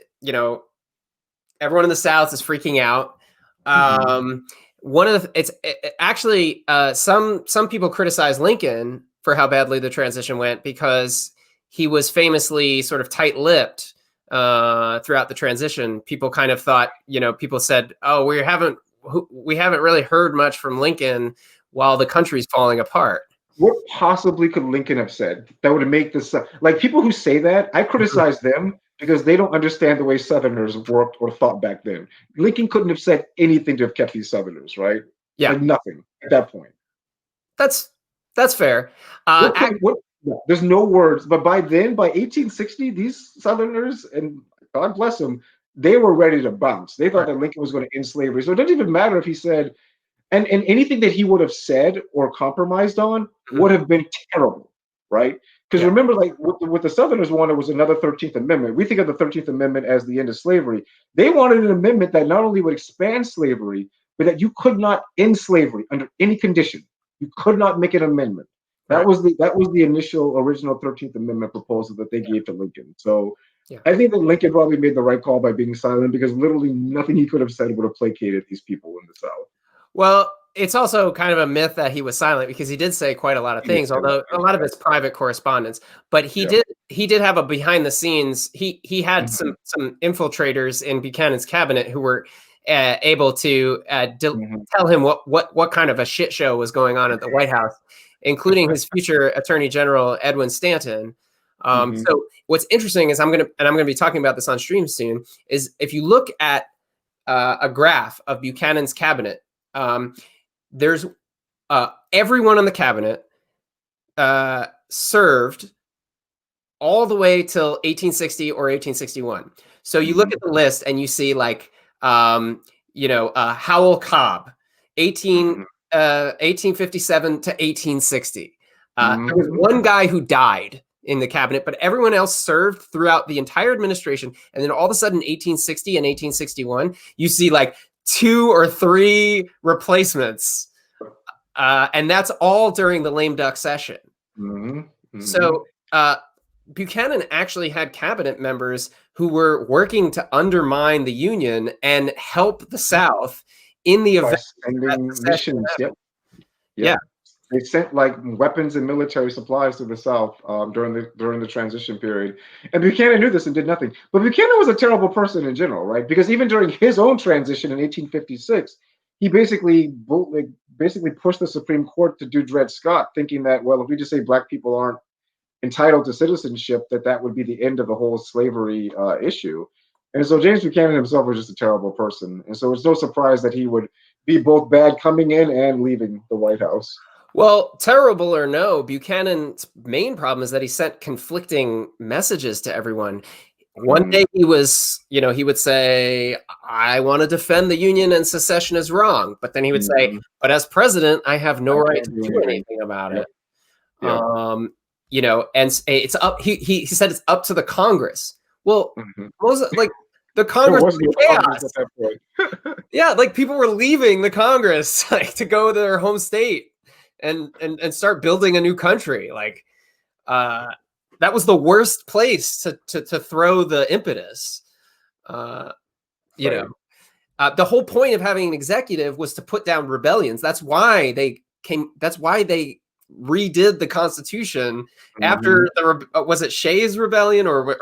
S1: everyone in the South is freaking out.
S2: Mhm.
S1: One of the actually some people criticize Lincoln for how badly the transition went because he was famously sort of tight-lipped throughout the transition. People kind of thought, people said, "Oh, we haven't really heard much from Lincoln while the country's falling apart."
S2: What possibly could Lincoln have said that would make this like people who say that? I
S1: Mhm.
S2: criticize them because they don't understand the way Southerners worked or thought back then. Lincoln couldn't have said anything to have kept these Southerners, right?
S1: Yeah,
S2: Like nothing at that point.
S1: that's fair.
S2: What could what? Yeah, there's no words. But by then, by 1860, these Southerners and God bless them, they were ready to bounce. They thought
S1: Right.
S2: that Lincoln was going to end slavery. So it doesn't even matter if he said and anything that he would have said or compromised on
S1: Mhm.
S2: would have been terrible, right? Because
S1: Yeah,
S2: remember, like what the Southerners wanted was another 13th Amendment. We think of the 13th Amendment as the end of slavery. They wanted an amendment that not only would expand slavery, but that you could not end slavery under any condition. You could not make an amendment.
S1: right.
S2: That was the initial original 13th Amendment proposal that they
S1: Yeah,
S2: gave to Lincoln. So
S1: yeah.
S2: I think that Lincoln probably made the right call by being silent because literally nothing he could have said would have placated these people in the South.
S1: Well, it's also kind of a myth that he was silent because he did say quite a lot of
S2: He did
S1: things,
S2: say a lot
S1: although
S2: of
S1: a
S2: things,
S1: lot of
S2: yeah.
S1: it's private correspondence. But
S2: Yeah.
S1: he did have a behind the scenes. He had
S2: Mhm,
S1: some infiltrators in Buchanan's cabinet who were able to
S2: mhm,
S1: tell him what kind of a shit show was going on at the White House, including his future Attorney General Edwin Stanton.
S2: mhm,
S1: So what's interesting is I'm gonna be talking about this on stream soon. Is if you look at a graph of Buchanan's cabinet. There's everyone on the cabinet served all the way till 1860 or 1861. So you look
S2: mhm,
S1: at the list and you see like Howell Cobb, 18
S2: mhm,
S1: 1857 to 1860. There was
S2: mhm.
S1: one guy who died in the cabinet, but everyone else served throughout the entire administration. And then all of a sudden, 1860 and 1861, you see like two or three replacements. And that's all during the lame duck session.
S2: Mm-hmm. Mm-hmm.
S1: So Buchanan actually had cabinet members who were working to undermine the Union and help the South in the
S2: By
S1: event that
S2: sending
S1: secession
S2: missions. Yep.
S1: happened.
S2: Yep.
S1: Yeah.
S2: They sent like weapons and military supplies to the South during the transition period, and Buchanan knew this and did nothing. But Buchanan was a terrible person in general, right? Because even during his own transition in 1856, he basically pushed the Supreme Court to do Dred Scott, thinking that, well, if we just say black people aren't entitled to citizenship, that would be the end of the whole slavery issue. And so James Buchanan himself was just a terrible person, and so it's no surprise that he would be both bad coming in and leaving the White House.
S1: Well, terrible or no, Buchanan's main problem is that he sent conflicting messages to everyone. One day he would say, I want to defend the Union and secession is wrong. But then he would say, but as president, I have no right to do anything about it.
S2: Yep.
S1: And it's up. He said it's up to the Congress. Well, like the
S2: There
S1: Congress
S2: was
S1: was
S2: no
S1: chaos.
S2: Congress at that point.
S1: Yeah, like people were leaving the Congress like to go to their home state and start building a new country. Like that was the worst place to throw the impetus. The whole point of having an executive was to put down rebellions. That's why they redid the Constitution after was it Shays Rebellion or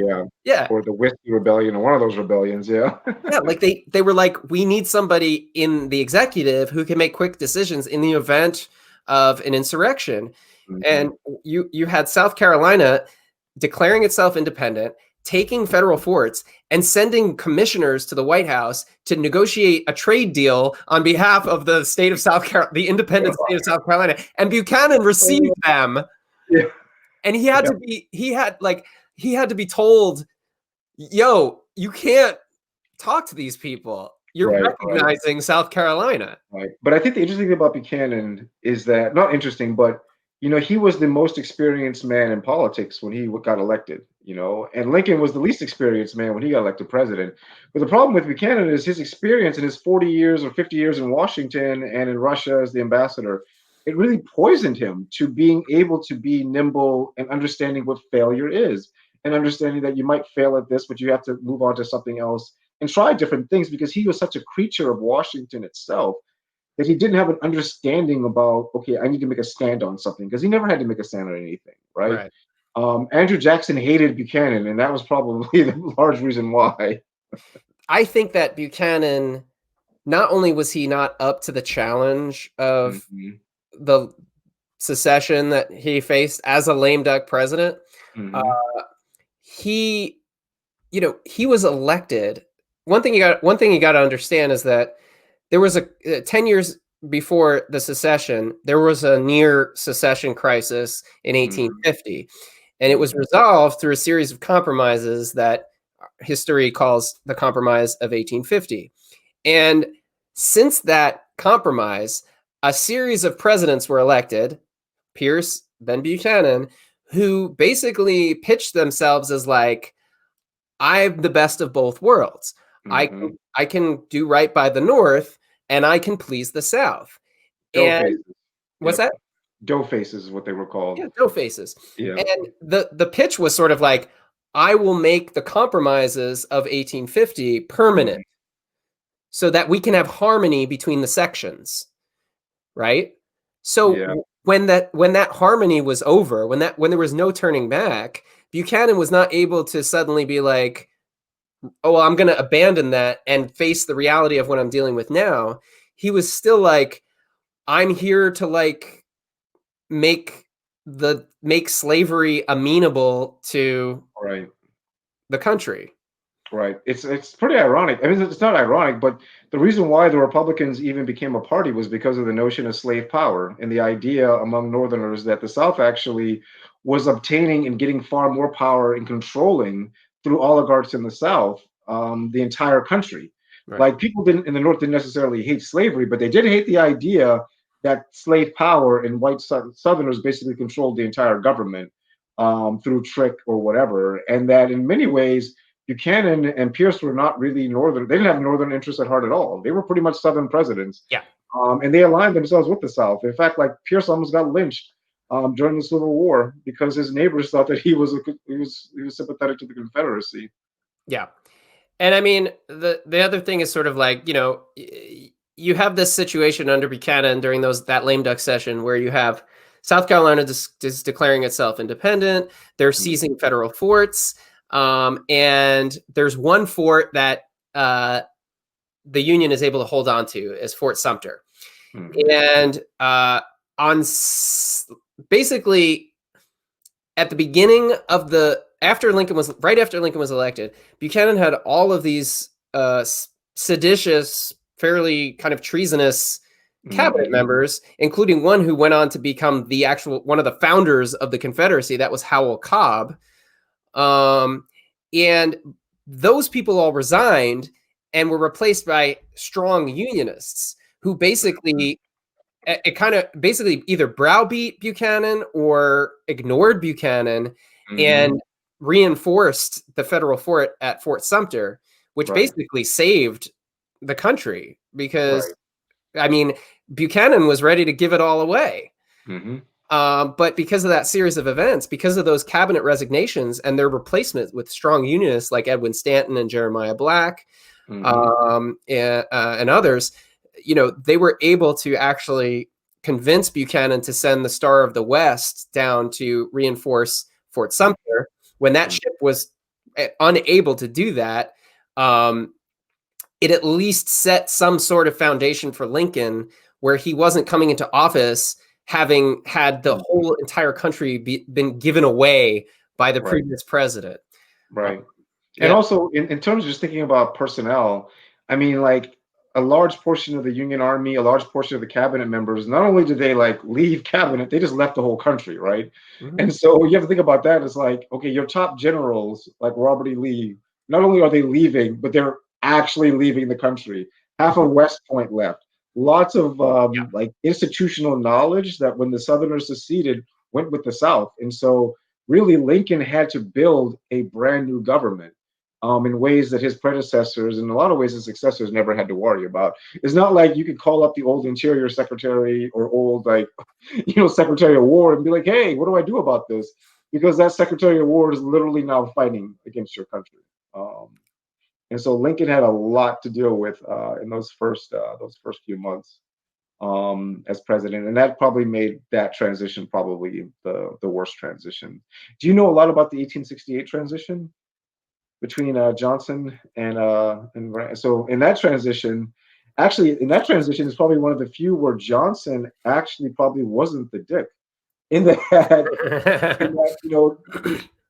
S2: the Whiskey Rebellion, or one of those rebellions.
S1: Like they were like, we need somebody in the executive who can make quick decisions in the event of an insurrection. And you had South Carolina declaring itself independent, taking federal forts, and sending commissioners to the White House to negotiate a trade deal on behalf of the state of South Carolina, the independent state of South Carolina. And Buchanan received them.
S2: Yeah.
S1: And he had to be told, yo, you can't talk to these people. You're recognizing South Carolina.
S2: Right. But I think the interesting thing about Buchanan is that, not interesting, but he was the most experienced man in politics when he got elected, and Lincoln was the least experienced man when he got elected president. But the problem with Buchanan is his experience in his 40 years or 50 years in Washington and in Russia as the ambassador, it really poisoned him to being able to be nimble and understanding what failure is, and understanding that you might fail at this, but you have to move on to something else and try different things, because he was such a creature of Washington itself that he didn't have an understanding about, okay, I need to make a stand on something, because he never had to make a stand on anything, right? Andrew Jackson hated Buchanan, and that was probably the large reason why.
S1: I think that Buchanan, not only was he not up to the challenge of the secession that he faced as a lame duck president, he was elected. One thing you got to understand is that there was 10 years before the secession, there was a near secession crisis in 1850, and it was resolved through a series of compromises that history calls the Compromise of 1850. And since that compromise, a series of presidents were elected, Pierce, then Buchanan, who basically pitched themselves as like, I'm the best of both worlds. I can do right by the North, and I can please the South. What's that?
S2: Dough faces is what they were called.
S1: Yeah, dough faces.
S2: Yeah.
S1: And the pitch was sort of like, I will make the compromises of 1850 permanent so that we can have harmony between the sections, right? So when that harmony was over, when there was no turning back, Buchanan was not able to suddenly be like, oh, well, I'm going to abandon that and face the reality of what I'm dealing with now. He was still like, I'm here to like make slavery amenable to the country.
S2: Right. It's pretty ironic. I mean, it's not ironic, but the reason why the Republicans even became a party was because of the notion of slave power and the idea among Northerners that the South actually was obtaining and getting far more power and controlling through oligarchs in the South, the entire country. Like people in the North didn't necessarily hate slavery, but they did hate the idea that slave power and white Southerners basically controlled the entire government through trick or whatever. And that in many ways, Buchanan and Pierce were not really Northern. They didn't have Northern interests at heart at all. They were pretty much Southern presidents.
S1: Yeah.
S2: And they aligned themselves with the South. In fact, like Pierce almost got lynched during the Civil War because his neighbors thought that he was sympathetic to the Confederacy.
S1: Yeah. And I mean, the other thing is sort of like, you have this situation under Buchanan during that lame duck session where you have South Carolina is declaring itself independent. They're seizing federal forts. And there's one fort that the Union is able to hold on to is Fort Sumter. And basically at the beginning of after Lincoln was elected, Buchanan had all of these seditious, fairly kind of treasonous cabinet members, including one who went on to become one of the founders of the Confederacy. That was Howell Cobb. And those people all resigned and were replaced by strong Unionists who basically either browbeat Buchanan or ignored Buchanan and reinforced the federal fort at Fort Sumter, which basically saved the country because, I mean, Buchanan was ready to give it all away. But because of that series of events, because of those cabinet resignations and their replacement with strong Unionists like Edwin Stanton and Jeremiah Black and others, they were able to actually convince Buchanan to send the Star of the West down to reinforce Fort Sumter. When that ship was unable to do that, it at least set some sort of foundation for Lincoln where he wasn't coming into office having had the whole entire country been given away by the previous president.
S2: Right. And also, in terms of just thinking about personnel, I mean, like a large portion of the Union Army, a large portion of the cabinet members, not only did they like leave cabinet, they just left the whole country, right? And so you have to think about that. It's like, okay, your top generals, like Robert E. Lee, not only are they leaving, but they're actually leaving the country. Half of West Point left. Lots of like institutional knowledge that when the Southerners seceded went with the South. And so really Lincoln had to build a brand new government in ways that his predecessors, in a lot of ways his successors never had to worry about. It's not like you could call up the old Interior Secretary or old Secretary of War and be like, hey, what do I do about this? Because that Secretary of War is literally now fighting against your country. And so Lincoln had a lot to deal with in those first few months as president, and that probably made that transition probably the worst transition. Do you know a lot about the 1868 transition between Johnson and so in that transition? Actually, in that transition is probably one of the few where Johnson actually probably wasn't the dick. In that,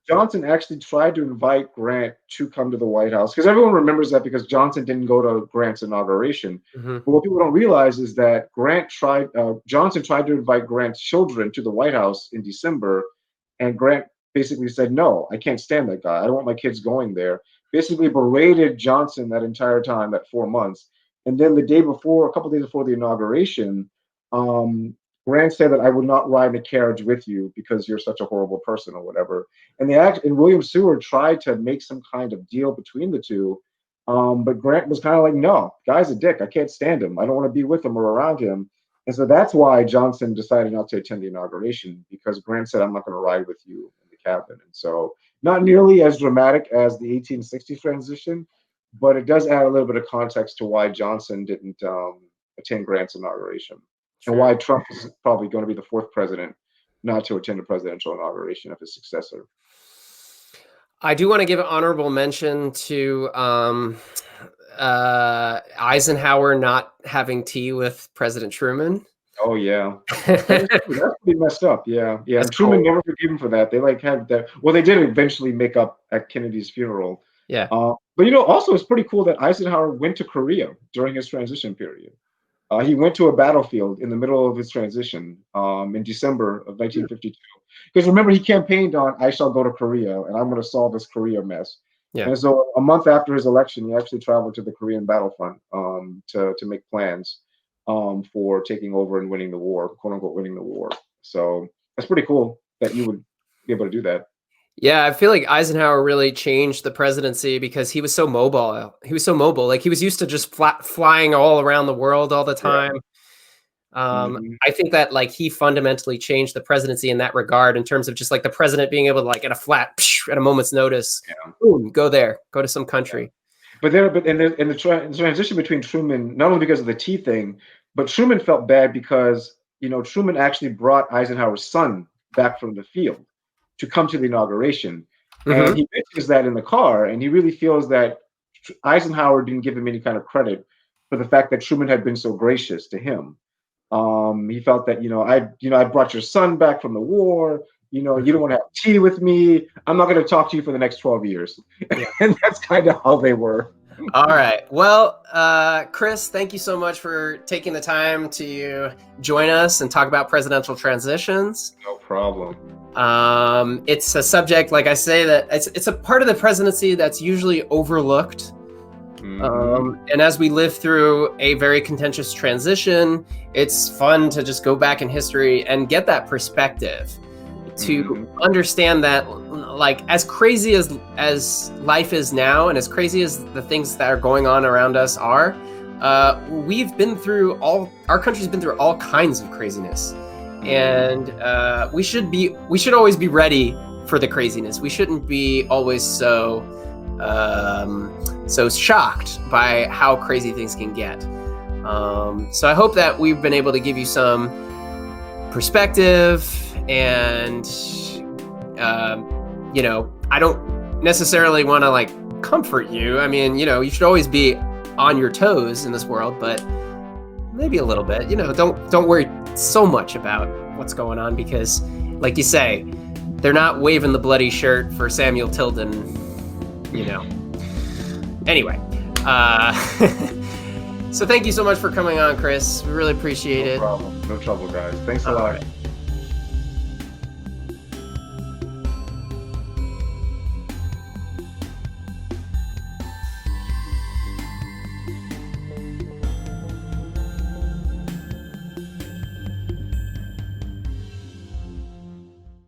S2: Johnson actually tried to invite Grant to come to the White House because everyone remembers that because Johnson didn't go to Grant's inauguration. But what people don't realize is that Johnson tried to invite Grant's children to the White House in December, and Grant basically said, "No, I can't stand that guy. I don't want my kids going there." Basically berated Johnson that entire time, that 4 months. And then a couple days before the inauguration, Grant said that I would not ride in a carriage with you because you're such a horrible person or whatever. And William Seward tried to make some kind of deal between the two. But Grant was kind of like, no, guy's a dick. I can't stand him. I don't want to be with him or around him. And so that's why Johnson decided not to attend the inauguration, because Grant said, I'm not going to ride with you in the cabinet. And so not nearly as dramatic as the 1860 transition, but it does add a little bit of context to why Johnson didn't attend Grant's inauguration. Sure. And why Trump is probably going to be the fourth president not to attend a presidential inauguration of his successor.
S1: I do want to give an honorable mention to Eisenhower not having tea with President Truman.
S2: Oh yeah, that's pretty messed up. Yeah. And Truman never forgave him for that. They had that. Well, they did eventually make up at Kennedy's funeral.
S1: Yeah.
S2: But also it's pretty cool that Eisenhower went to Korea during his transition period. He went to a battlefield in the middle of his transition in December of 1952. Because remember, he campaigned on, I shall go to Korea and I'm going to solve this Korea mess. Yeah. And so a month after his election, he actually traveled to the Korean battlefront to make plans for taking over and winning the war, quote unquote, winning the war. So that's pretty cool that you would be able to do that.
S1: Yeah, I feel like Eisenhower really changed the presidency because he was so mobile. Like he was used to just flying all around the world all the time.
S2: Mhm.
S1: I think that like he fundamentally changed the presidency in that regard, in terms of just like the president being able to like at a flat at a moment's notice,
S2: Yeah.
S1: boom, go there, go to some country.
S2: But in the transition between Truman, not only because of the tea thing, but Truman felt bad because Truman actually brought Eisenhower's son back from the field to come to the inauguration, and
S1: Hmm.
S2: he mentions that in the car, and he really feels that Eisenhower didn't give him any kind of credit for the fact that Truman had been so gracious to him. He felt that I brought your son back from the war. You don't want to have tea with me. I'm not going to talk to you for the next 12 years,
S1: Yeah.
S2: and that's kind of how they were.
S1: All right. Well, Chris, thank you so much for taking the time to join us and talk about presidential transitions.
S2: No problem.
S1: It's a subject, like I say, that it's a part of the presidency that's usually overlooked.
S2: Hmm.
S1: And as we live through a very contentious transition, it's fun to just go back in history and get that perspective, to
S2: Hmm.
S1: understand that, like, as crazy as life is now, and as crazy as the things that are going on around us are, we've been through our country's been through all kinds of craziness,
S2: Hmm.
S1: and we should always be ready for the craziness. We shouldn't be always so shocked by how crazy things can get. So I hope that we've been able to give you some perspective, and I don't necessarily want to like comfort you. I mean, you should always be on your toes in this world, but maybe a little bit. Don't worry so much about what's going on, because, like you say, they're not waving the bloody shirt for Samuel Tilden. You know. Anyway, uh, so thank you so much for coming on, Chris. We really appreciate
S2: No
S1: it.
S2: problem. No trouble, guys. Thanks a
S1: All
S2: lot.
S1: right.